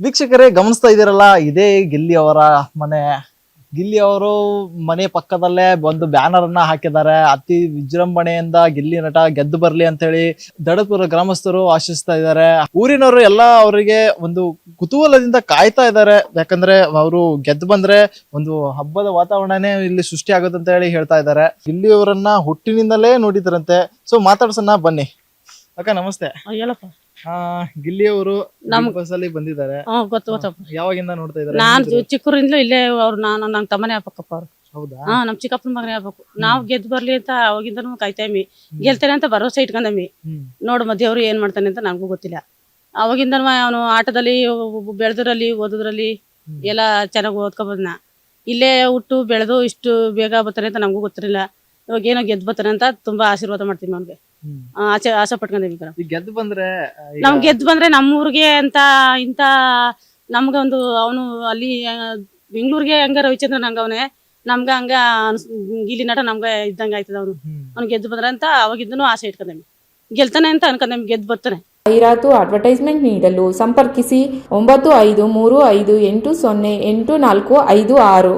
ವೀಕ್ಷಕರೇ ಗಮನಿಸ್ತಾ ಇದ್ದೀರಲ್ಲ, ಇದೇ ಗಿಲ್ಲಿ ಅವರ ಮನೆ. ಗಿಲ್ಲಿ ಅವರು ಮನೆ ಪಕ್ಕದಲ್ಲೇ ಒಂದು ಬ್ಯಾನರ್ ಅನ್ನ ಹಾಕಿದ್ದಾರೆ. ಅತಿ ವಿಜೃಂಭಣೆಯಿಂದ ಗಿಲ್ಲಿ ನಟ ಗೆದ್ದು ಬರ್ಲಿ ಅಂತ ಹೇಳಿ ದಡಪುರ ಗ್ರಾಮಸ್ಥರು ಆಶಿಸ್ತಾ ಇದ್ದಾರೆ. ಊರಿನವರು ಎಲ್ಲ ಅವರಿಗೆ ಒಂದು ಕುತೂಹಲದಿಂದ ಕಾಯ್ತಾ ಇದ್ದಾರೆ. ಯಾಕಂದ್ರೆ ಅವರು ಗೆದ್ದು ಬಂದ್ರೆ ಒಂದು ಹಬ್ಬದ ವಾತಾವರಣನೇ ಇಲ್ಲಿ ಸೃಷ್ಟಿ ಆಗುತ್ತೆ ಅಂತ ಹೇಳಿ ಹೇಳ್ತಾ ಇದ್ದಾರೆ. ಗಿಲ್ಲಿ ಅವರನ್ನ ಹುಟ್ಟಿನಿಂದಲೇ ನೋಡಿದ್ರಂತೆ. ಸೊ ಮಾತಾಡ್ಸೋಣ ಬನ್ನಿ. ಅಕ್ಕ ನಮಸ್ತೆ. ಹೇಳಪ್ಪ. ಗಿಲ್ಲಿ ಅವರು ನಮ್ಮ ಬಸ್ ಅಲ್ಲಿ ಬಂದಿದ್ದಾರೆ. ಗೊತ್ತಪ್ಪ. ಯಾವಾಗಿಂದ ನೋಡ್ತಾ ಇದ್ದಾರೆ? ನಾನು ಚಿಕ್ಕೂರಿಂದಲೂ ಇಲ್ಲೇ ಅವ್ರು ನನ್ನ ತಮ್ಮನೇ ಆಗ್ಬೇಕಪ್ಪ ಅವ್ರು. ಹೌದಾ? ನಮ್ ಚಿಕ್ಕಪ್ಪನ ಮಗನೇ ಆಗ್ಬೇಕು. ನಾವ್ ಗೆದ್ದು ಬರ್ಲಿ ಅಂತ ಅವಾಗಿಂದನೂ ಕಾಯ್ತಾಮಿ. ಗೆಲ್ತೇನೆ ಅಂತ ಭರವಸೆ ಇಟ್ಕೊಂಡಮಿ. ನೋಡು ದೇವ್ರು ಏನ್ ಮಾಡ್ತಾನೆ ಅಂತ ನನ್ಗೂ ಗೊತ್ತಿಲ್ಲ. ಅವಾಗಿಂದನೂ ಅವನು ಆಟದಲ್ಲಿ ಬೆಳೆದ್ರಲ್ಲಿ ಓದೋದ್ರಲ್ಲಿ ಎಲ್ಲ ಚೆನ್ನಾಗಿ ಓದ್ಕೊಬಂದ್ನ. ಇಲ್ಲೇ ಹುಟ್ಟು ಬೆಳೆದು ಇಷ್ಟು ಬೇಗ ಬರ್ತಾನೆ ಅಂತ ನಮಗೂ ಗೊತ್ತಿರಲಿಲ್ಲ. ಇವಾಗ ಏನೋ ಗೆದ್ದು ಬರ್ತಾನೆ ಅಂತ ತುಂಬಾ ಆಶೀರ್ವಾದ ಮಾಡ್ತೀವಿ ಅವ್ನಿಗೆ. ಆಸೆ ಪಟ್ಕೊಂಡಿವಿ. ಗೆದ್ದು ಬಂದ್ರೆ ನಮ್ ಗೆದ್ದು ಬಂದ್ರೆ ನಮ್ಮೂರಿಗೆ ಅಂತ ಇಂತ ನಮ್ಗ ಒಂದು ಅವನು ಅಲ್ಲಿ ಬೆಂಗ್ಳೂರ್ಗೆ ಹಂಗ ರವಿಚಂದ್ರನ್ ಹಂಗ ಅವನೇ ನಮ್ಗ ಹಂಗ ಗಿಲ್ಲಿ ನಟ ನಮ್ಗ ಇದ್ದಂಗ ಆಯ್ತದ ಅವನು. ಅವ್ನು ಗೆದ್ದು ಬಂದ್ರೆ ಅಂತ ಅವಾಗಿದ್ದನು ಆಸೆ ಇಟ್ಕೊಂಡೇವಿ. ಗೆಲ್ತಾನೆ ಅಂತ ಅನ್ಕೊಂಡೇವಿ, ಗೆದ್ದು ಬರ್ತಾನೆ. ಜಾಹೀರಾತು ಅಡ್ವರ್ಟೈಸ್ಮೆಂಟ್ ನೀಡಲು ಸಂಪರ್ಕಿಸಿ 9535808456.